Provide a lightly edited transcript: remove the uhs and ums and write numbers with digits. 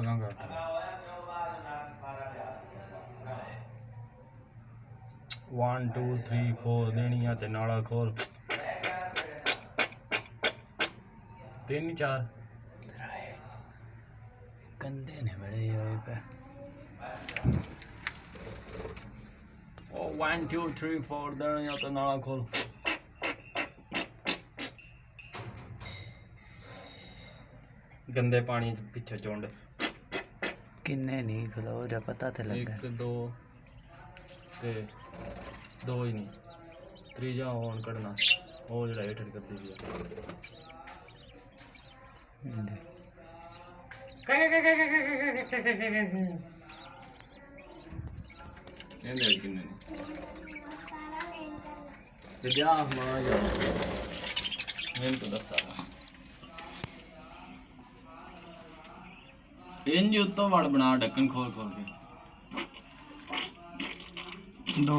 ਅਗਾਂ ਕਰ 1 2 3 4 ਦੇਣੀਆਂ ਤੇ ਨਾਲਾ ਖੋਲ 3 4 ਗੰਦੇ ਨੇ ਬੜੇ ਹੋਏ ਪਏ। ਉਹ 1 2 3 4 ਦੇਣੀਆਂ ਤੇ ਨਾਲਾ ਖੋਲ ਗੰਦੇ ਪਾਣੀ ਪਿੱਛੇ ਚੁੰਡ ਕਿੰਨੇ ਨਹੀਂ ਖਲੋ ਜਾ ਪਤਾ ਤੇ ਲੱਗਾ 1 2 ਤੇ 2 ਹੀ ਨਹੀਂ ਤੀਜਾ ਹੋਣ ਕੱਢਣਾ ਉਹ ਜਿਹੜਾ ਏਟਡ ਕਰਦੀ ਵੀ ਇਹਦੇ ਕਿੰਨੇ ਨੇ ਤੇ ਜਾ ਮਾਂ ਜਾ ਮੈਨੂੰ ਤਾਂ ਦੱਸਦਾ ਇੰਜ ਉੱਤੋਂ ਵੜ ਬਣਾ ਢੱਕਣ ਖੋਲ ਖੋਲ ਕੇ 2